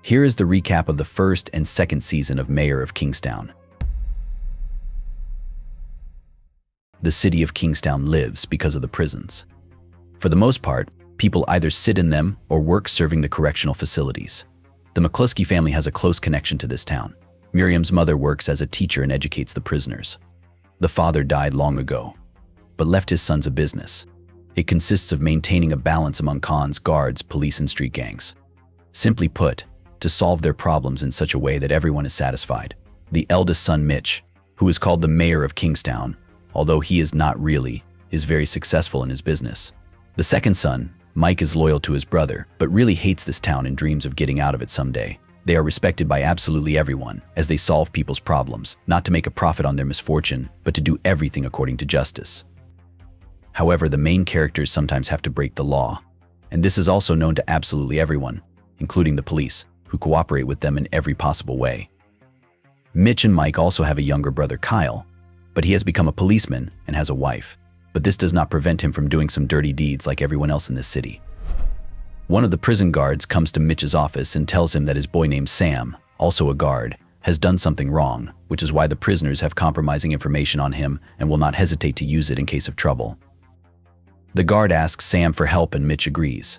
Here is the recap of the first and second season of Mayor of Kingstown. The city of Kingstown lives because of the prisons. For the most part, people either sit in them or work serving the correctional facilities. The McCluskey family has a close connection to this town. Miriam's mother works as a teacher and educates the prisoners. The father died long ago, but left his sons a business. It consists of maintaining a balance among cons, guards, police, and street gangs. Simply put, to solve their problems in such a way that everyone is satisfied. The eldest son, Mitch, who is called the Mayor of Kingstown, although he is not really, is very successful in his business. The second son, Mike, is loyal to his brother, but really hates this town and dreams of getting out of it someday. They are respected by absolutely everyone, as they solve people's problems, not to make a profit on their misfortune, but to do everything according to justice. However, the main characters sometimes have to break the law, and this is also known to absolutely everyone, including the police, who cooperate with them in every possible way. Mitch and Mike also have a younger brother, Kyle, but he has become a policeman and has a wife. But this does not prevent him from doing some dirty deeds like everyone else in this city. One of the prison guards comes to Mitch's office and tells him that his boy named Sam, also a guard, has done something wrong, which is why the prisoners have compromising information on him and will not hesitate to use it in case of trouble. The guard asks Sam for help and Mitch agrees.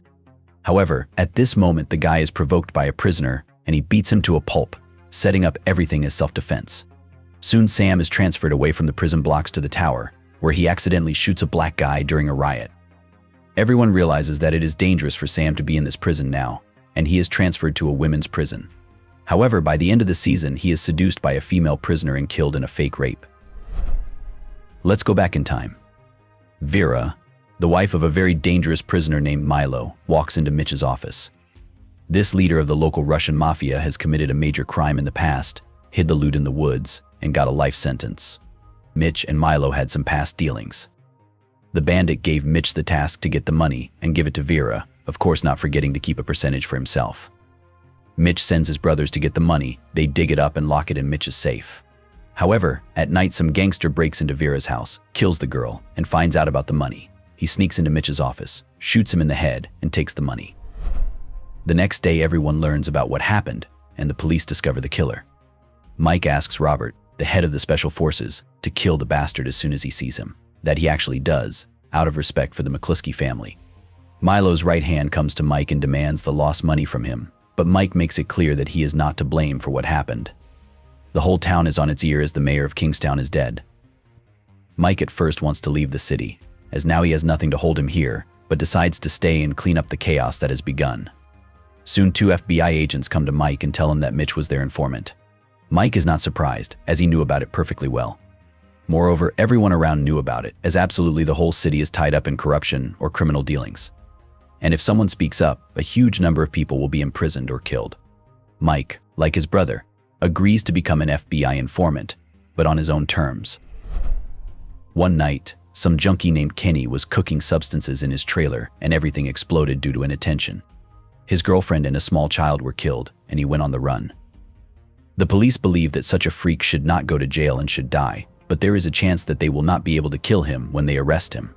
However, at this moment the guy is provoked by a prisoner and he beats him to a pulp, setting up everything as self-defense. Soon Sam is transferred away from the prison blocks to the tower, where he accidentally shoots a black guy during a riot. Everyone realizes that it is dangerous for Sam to be in this prison now, and he is transferred to a women's prison. However, by the end of the season, he is seduced by a female prisoner and killed in a fake rape. Let's go back in time. Vera, the wife of a very dangerous prisoner named Milo, walks into Mitch's office. This leader of the local Russian mafia has committed a major crime in the past, hid the loot in the woods, and got a life sentence. Mitch and Milo had some past dealings. The bandit gave Mitch the task to get the money and give it to Vera, of course not forgetting to keep a percentage for himself. Mitch sends his brothers to get the money, they dig it up and lock it in Mitch's safe. However, at night some gangster breaks into Vera's house, kills the girl, and finds out about the money. He sneaks into Mitch's office, shoots him in the head, and takes the money. The next day everyone learns about what happened, and the police discover the killer. Mike asks Robert, the head of the special forces, to kill the bastard as soon as he sees him. That he actually does, out of respect for the McCluskey family. Milo's right hand comes to Mike and demands the lost money from him, but Mike makes it clear that he is not to blame for what happened. The whole town is on its ear as the mayor of Kingstown is dead. Mike at first wants to leave the city, as now he has nothing to hold him here, but decides to stay and clean up the chaos that has begun. Soon 2 FBI agents come to Mike and tell him that Mitch was their informant. Mike is not surprised, as he knew about it perfectly well. Moreover, everyone around knew about it, as absolutely the whole city is tied up in corruption or criminal dealings. And if someone speaks up, a huge number of people will be imprisoned or killed. Mike, like his brother, agrees to become an FBI informant, but on his own terms. One night, some junkie named Kenny was cooking substances in his trailer and everything exploded due to inattention. His girlfriend and a small child were killed, and he went on the run. The police believe that such a freak should not go to jail and should die, but there is a chance that they will not be able to kill him when they arrest him.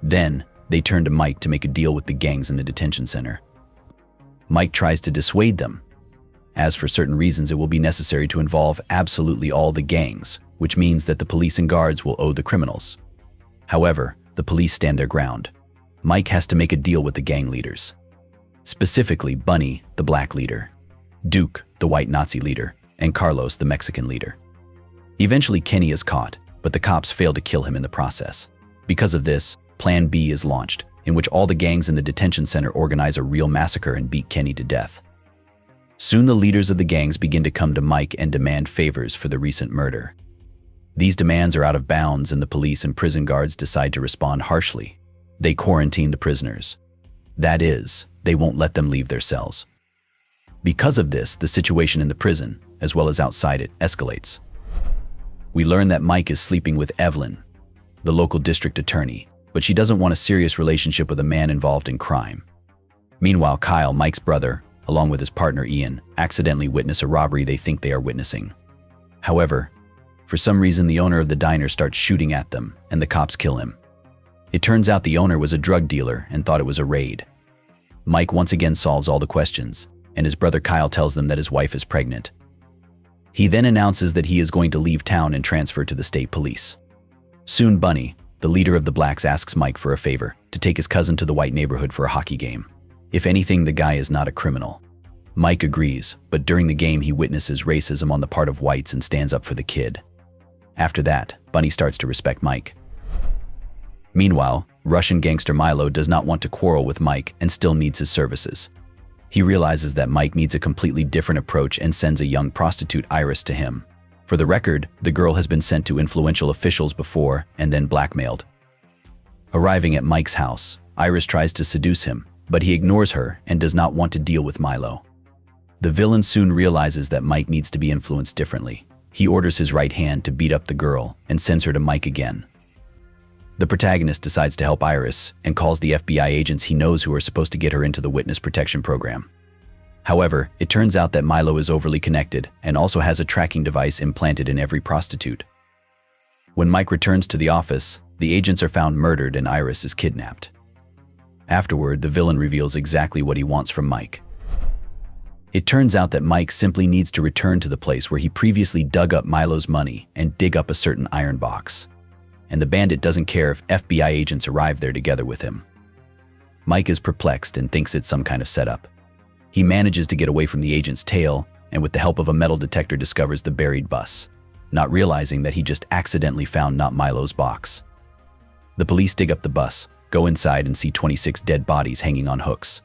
Then, they turn to Mike to make a deal with the gangs in the detention center. Mike tries to dissuade them, as for certain reasons it will be necessary to involve absolutely all the gangs, which means that the police and guards will owe the criminals. However, the police stand their ground. Mike has to make a deal with the gang leaders. Specifically Bunny, the black leader, Duke, the white Nazi leader, and Carlos, the Mexican leader. Eventually Kenny is caught, but the cops fail to kill him in the process. Because of this, Plan B is launched, in which all the gangs in the detention center organize a real massacre and beat Kenny to death. Soon the leaders of the gangs begin to come to Mike and demand favors for the recent murder. These demands are out of bounds and the police and prison guards decide to respond harshly. They quarantine the prisoners. That is, they won't let them leave their cells. Because of this, the situation in the prison, as well as outside it, escalates. We learn that Mike is sleeping with Evelyn, the local district attorney, but she doesn't want a serious relationship with a man involved in crime. Meanwhile, Kyle, Mike's brother, along with his partner Ian, accidentally witness a robbery they think they are witnessing. However, for some reason the owner of the diner starts shooting at them, and the cops kill him. It turns out the owner was a drug dealer and thought it was a raid. Mike once again solves all the questions, and his brother Kyle tells them that his wife is pregnant. He then announces that he is going to leave town and transfer to the state police. Soon Bunny, the leader of the blacks, asks Mike for a favor, to take his cousin to the white neighborhood for a hockey game. If anything, the guy is not a criminal. Mike agrees, but during the game he witnesses racism on the part of whites and stands up for the kid. After that, Bunny starts to respect Mike. Meanwhile, Russian gangster Milo does not want to quarrel with Mike and still needs his services. He realizes that Mike needs a completely different approach and sends a young prostitute, Iris, to him. For the record, the girl has been sent to influential officials before and then blackmailed. Arriving at Mike's house, Iris tries to seduce him, but he ignores her and does not want to deal with Milo. The villain soon realizes that Mike needs to be influenced differently. He orders his right hand to beat up the girl and sends her to Mike again. The protagonist decides to help Iris and calls the FBI agents he knows who are supposed to get her into the witness protection program. However, it turns out that Milo is overly connected and also has a tracking device implanted in every prostitute. When Mike returns to the office, the agents are found murdered and Iris is kidnapped. Afterward, the villain reveals exactly what he wants from Mike. It turns out that Mike simply needs to return to the place where he previously dug up Milo's money and dig up a certain iron box. And the bandit doesn't care if FBI agents arrive there together with him. Mike is perplexed and thinks it's some kind of setup. He manages to get away from the agent's tail and with the help of a metal detector discovers the buried bus, not realizing that he just accidentally found not Milo's box. The police dig up the bus, go inside and see 26 dead bodies hanging on hooks.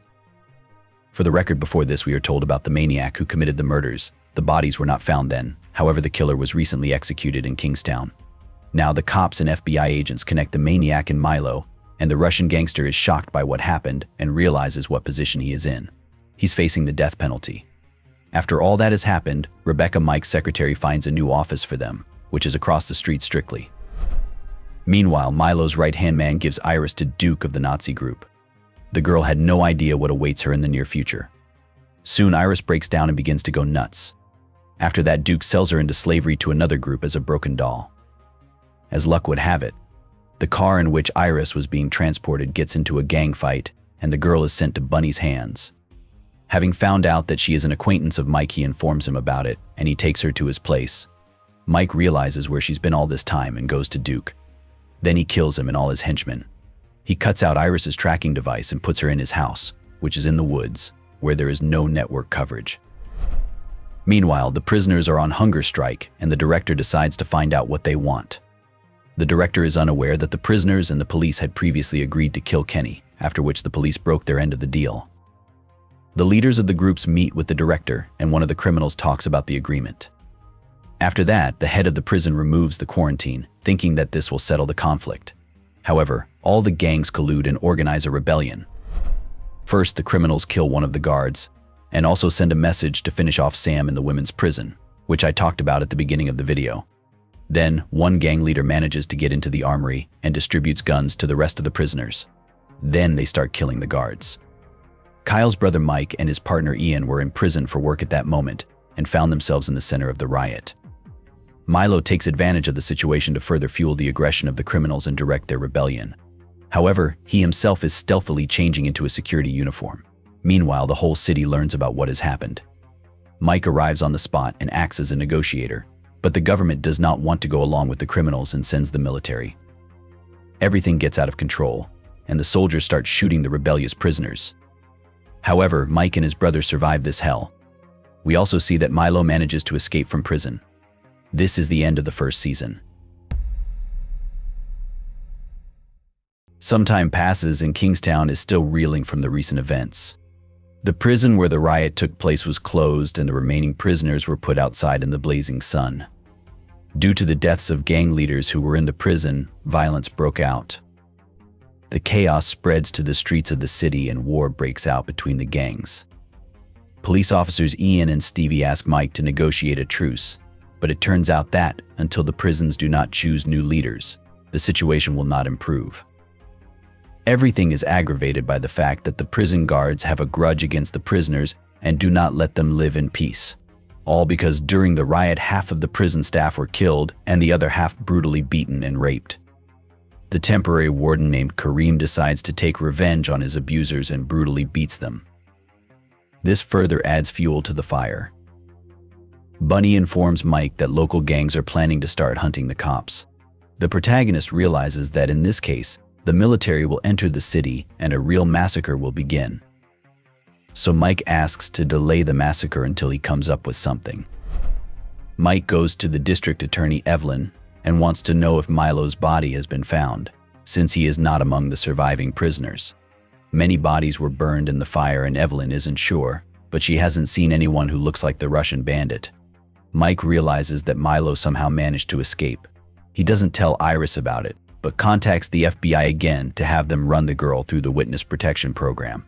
For the record, before this we are told about the maniac who committed the murders. The bodies were not found then, however the killer was recently executed in Kingstown. Now the cops and FBI agents connect the maniac and Milo, and the Russian gangster is shocked by what happened and realizes what position he is in. He's facing the death penalty. After all that has happened, Rebecca, Mike's secretary, finds a new office for them, which is across the street strictly. Meanwhile, Milo's right-hand man gives Iris to Duke of the Nazi group. The girl had no idea what awaits her in the near future. Soon Iris breaks down and begins to go nuts. After that, Duke sells her into slavery to another group as a broken doll. As luck would have it, the car in which Iris was being transported gets into a gang fight and the girl is sent to Bunny's hands. Having found out that she is an acquaintance of Mike, he informs him about it and he takes her to his place. Mike realizes where she's been all this time and goes to Duke. Then he kills him and all his henchmen. He cuts out Iris's tracking device and puts her in his house, which is in the woods, where there is no network coverage. Meanwhile, the prisoners are on hunger strike and the director decides to find out what they want. The director is unaware that the prisoners and the police had previously agreed to kill Kenny, after which the police broke their end of the deal. The leaders of the groups meet with the director and one of the criminals talks about the agreement. After that, the head of the prison removes the quarantine, thinking that this will settle the conflict. However, all the gangs collude and organize a rebellion. First, the criminals kill one of the guards and also send a message to finish off Sam in the women's prison, which I talked about at the beginning of the video. Then, one gang leader manages to get into the armory and distributes guns to the rest of the prisoners. Then they start killing the guards. Kyle's brother Mike and his partner Ian were in prison for work at that moment and found themselves in the center of the riot. Milo takes advantage of the situation to further fuel the aggression of the criminals and direct their rebellion. However, he himself is stealthily changing into a security uniform. Meanwhile, the whole city learns about what has happened. Mike arrives on the spot and acts as a negotiator, but the government does not want to go along with the criminals and sends the military. Everything gets out of control, and the soldiers start shooting the rebellious prisoners. However, Mike and his brother survive this hell. We also see that Milo manages to escape from prison. This is the end of the first season. Some time passes and Kingstown is still reeling from the recent events. The prison where the riot took place was closed and the remaining prisoners were put outside in the blazing sun. Due to the deaths of gang leaders who were in the prison, violence broke out. The chaos spreads to the streets of the city and war breaks out between the gangs. Police officers Ian and Stevie ask Mike to negotiate a truce, but it turns out that, until the prisons do not choose new leaders, the situation will not improve. Everything is aggravated by the fact that the prison guards have a grudge against the prisoners and do not let them live in peace. All because during the riot half of the prison staff were killed and the other half brutally beaten and raped. The temporary warden named Kareem decides to take revenge on his abusers and brutally beats them. This further adds fuel to the fire. Bunny informs Mike that local gangs are planning to start hunting the cops. The protagonist realizes that in this case, the military will enter the city and a real massacre will begin. So Mike asks to delay the massacre until he comes up with something. Mike goes to the district attorney Evelyn and wants to know if Milo's body has been found, since he is not among the surviving prisoners. Many bodies were burned in the fire and Evelyn isn't sure, but she hasn't seen anyone who looks like the Russian bandit. Mike realizes that Milo somehow managed to escape. He doesn't tell Iris about it, but contacts the FBI again to have them run the girl through the witness protection program.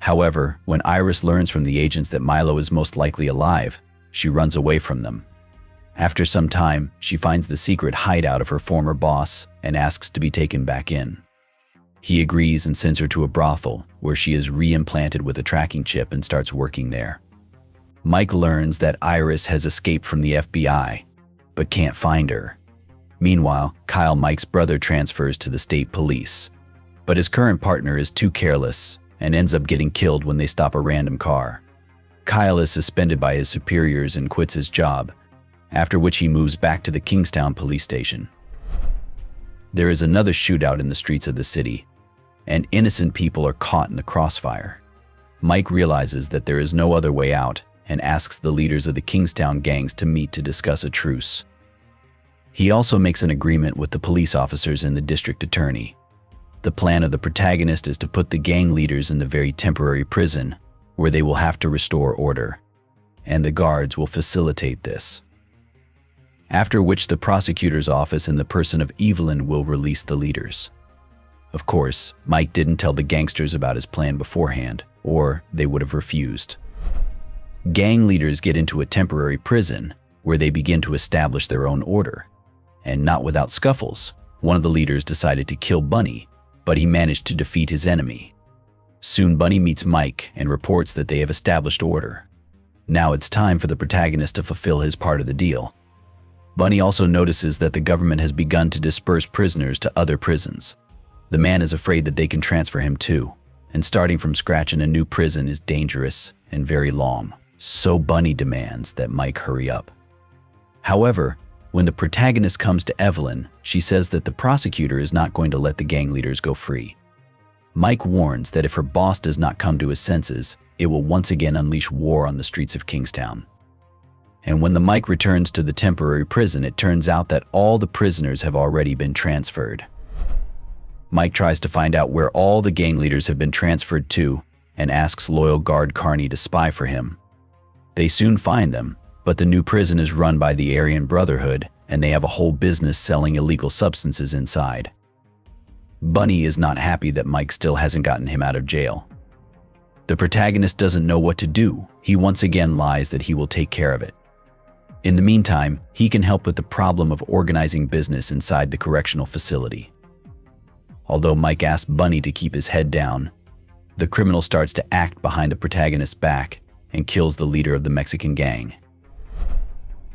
However, when Iris learns from the agents that Milo is most likely alive, she runs away from them. After some time, she finds the secret hideout of her former boss and asks to be taken back in. He agrees and sends her to a brothel, where she is re-implanted with a tracking chip and starts working there. Mike learns that Iris has escaped from the FBI, but can't find her. Meanwhile, Kyle, Mike's brother, transfers to the state police, but his current partner is too careless and ends up getting killed when they stop a random car. Kyle is suspended by his superiors and quits his job, after which he moves back to the Kingstown police station. There is another shootout in the streets of the city, and innocent people are caught in the crossfire. Mike realizes that there is no other way out and asks the leaders of the Kingstown gangs to meet to discuss a truce. He also makes an agreement with the police officers and the district attorney. The plan of the protagonist is to put the gang leaders in the very temporary prison, where they will have to restore order, and the guards will facilitate this. After which the prosecutor's office in the person of Evelyn will release the leaders. Of course, Mike didn't tell the gangsters about his plan beforehand, or they would have refused. Gang leaders get into a temporary prison, where they begin to establish their own order. And not without scuffles, one of the leaders decided to kill Bunny, but he managed to defeat his enemy. Soon Bunny meets Mike and reports that they have established order. Now it's time for the protagonist to fulfill his part of the deal. Bunny also notices that the government has begun to disperse prisoners to other prisons. The man is afraid that they can transfer him too, and starting from scratch in a new prison is dangerous and very long. So Bunny demands that Mike hurry up. However, when the protagonist comes to Evelyn, she says that the prosecutor is not going to let the gang leaders go free. Mike warns that if her boss does not come to his senses, it will once again unleash war on the streets of Kingstown. And when the Mike returns to the temporary prison, it turns out that all the prisoners have already been transferred. Mike tries to find out where all the gang leaders have been transferred to and asks loyal guard Carney to spy for him. They soon find them, but the new prison is run by the Aryan Brotherhood and they have a whole business selling illegal substances inside. Bunny is not happy that Mike still hasn't gotten him out of jail. The protagonist doesn't know what to do. He once again lies that he will take care of it. In the meantime, he can help with the problem of organizing business inside the correctional facility. Although Mike asks Bunny to keep his head down, the criminal starts to act behind the protagonist's back and kills the leader of the Mexican gang.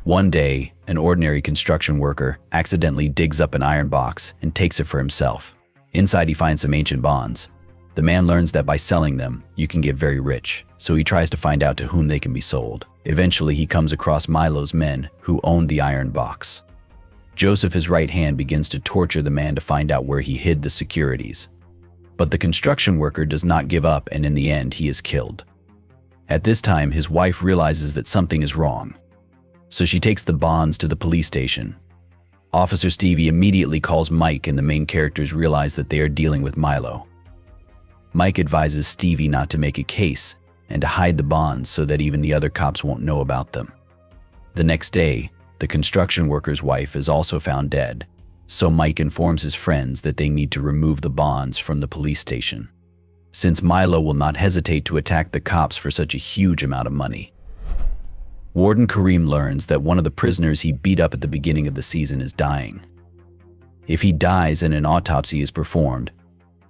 One day, an ordinary construction worker accidentally digs up an iron box and takes it for himself. Inside he finds some ancient bonds. The man learns that by selling them, you can get very rich, so he tries to find out to whom they can be sold. Eventually he comes across Milo's men who owned the iron box. Joseph, his right hand, begins to torture the man to find out where he hid the securities. But the construction worker does not give up and in the end he is killed. At this time his wife realizes that something is wrong, so she takes the bonds to the police station. Officer Stevie immediately calls Mike and the main characters realize that they are dealing with Milo. Mike advises Stevie not to make a case and to hide the bonds so that even the other cops won't know about them. The next day, the construction worker's wife is also found dead, so Mike informs his friends that they need to remove the bonds from the police station, since Milo will not hesitate to attack the cops for such a huge amount of money. Warden Kareem learns that one of the prisoners he beat up at the beginning of the season is dying. If he dies and an autopsy is performed,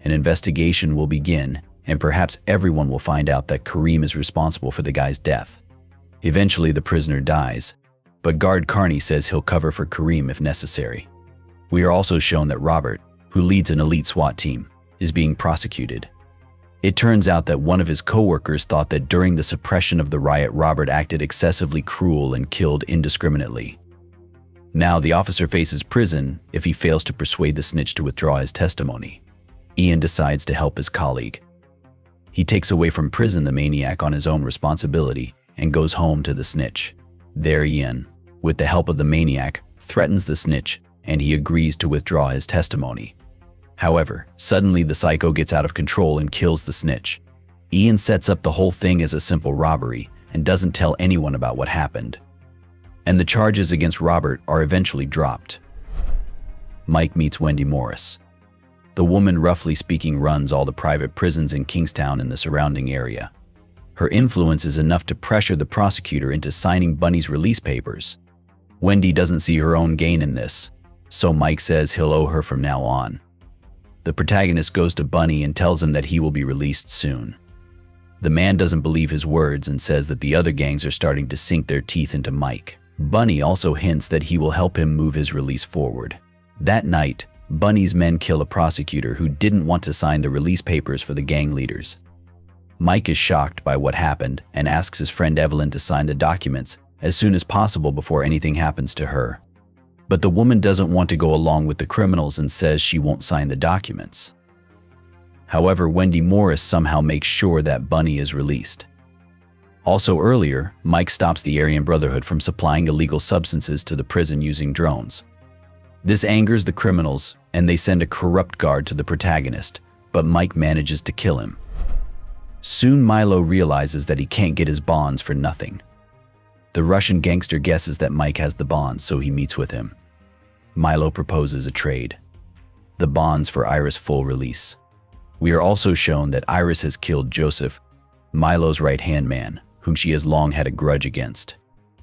an investigation will begin and perhaps everyone will find out that Kareem is responsible for the guy's death. Eventually the prisoner dies, but guard Carney says he'll cover for Kareem if necessary. We are also shown that Robert, who leads an elite SWAT team, is being prosecuted. It turns out that one of his coworkers thought that during the suppression of the riot, Robert acted excessively cruel and killed indiscriminately. Now the officer faces prison if he fails to persuade the snitch to withdraw his testimony. Ian decides to help his colleague. He takes away from prison the maniac on his own responsibility and goes home to the snitch. There Ian, with the help of the maniac, threatens the snitch and he agrees to withdraw his testimony. However, suddenly the psycho gets out of control and kills the snitch. Ian sets up the whole thing as a simple robbery and doesn't tell anyone about what happened. And the charges against Robert are eventually dropped. Mike meets Wendy Morris. The woman, roughly speaking, runs all the private prisons in Kingstown and the surrounding area. Her influence is enough to pressure the prosecutor into signing Bunny's release papers. Wendy doesn't see her own gain in this, so Mike says he'll owe her from now on. The protagonist goes to Bunny and tells him that he will be released soon. The man doesn't believe his words and says that the other gangs are starting to sink their teeth into Mike. Bunny also hints that he will help him move his release forward. That night, Bunny's men kill a prosecutor who didn't want to sign the release papers for the gang leaders. Mike is shocked by what happened and asks his friend Evelyn to sign the documents as soon as possible before anything happens to her. But the woman doesn't want to go along with the criminals and says she won't sign the documents. However, Wendy Morris somehow makes sure that Bunny is released. Also earlier, Mike stops the Aryan Brotherhood from supplying illegal substances to the prison using drones. This angers the criminals and they send a corrupt guard to the protagonist, but Mike manages to kill him. Soon Milo realizes that he can't get his bonds for nothing. The Russian gangster guesses that Mike has the bonds, so he meets with him. Milo proposes a trade. The bonds for Iris' full release. We are also shown that Iris has killed Joseph, Milo's right-hand man, whom she has long had a grudge against.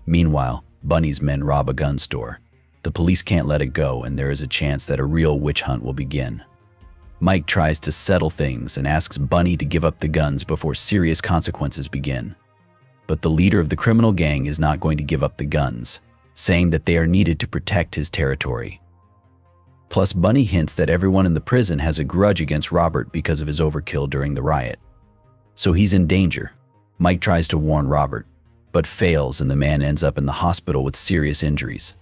Meanwhile, Bunny's men rob a gun store. The police can't let it go, and there is a chance that a real witch hunt will begin. Mike tries to settle things and asks Bunny to give up the guns before serious consequences begin. But the leader of the criminal gang is not going to give up the guns, saying that they are needed to protect his territory. Plus, Bunny hints that everyone in the prison has a grudge against Robert because of his overkill during the riot. So he's in danger. Mike tries to warn Robert, but fails, and the man ends up in the hospital with serious injuries.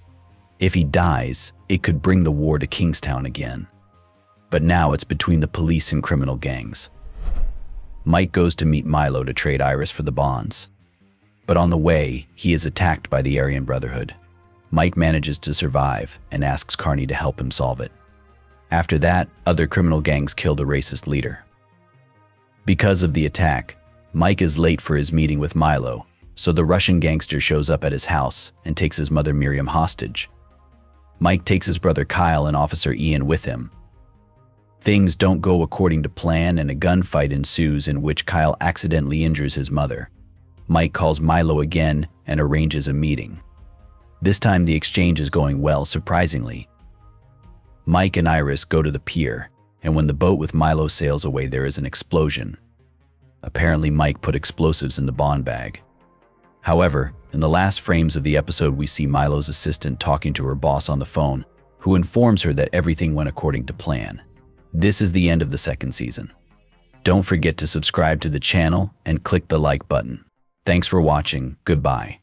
If he dies, it could bring the war to Kingstown again. But now it's between the police and criminal gangs. Mike goes to meet Milo to trade Iris for the bonds. But on the way, he is attacked by the Aryan Brotherhood. Mike manages to survive and asks Carney to help him solve it. After that, other criminal gangs kill the racist leader. Because of the attack, Mike is late for his meeting with Milo, so the Russian gangster shows up at his house and takes his mother Miriam hostage. Mike takes his brother Kyle and Officer Ian with him. Things don't go according to plan and a gunfight ensues in which Kyle accidentally injures his mother. Mike calls Milo again and arranges a meeting. This time the exchange is going well, surprisingly. Mike and Iris go to the pier, and when the boat with Milo sails away, there is an explosion. Apparently Mike put explosives in the bond bag. However, in the last frames of the episode, we see Milo's assistant talking to her boss on the phone, who informs her that everything went according to plan. This is the end of the second season. Don't forget to subscribe to the channel and click the like button. Thanks for watching. Goodbye.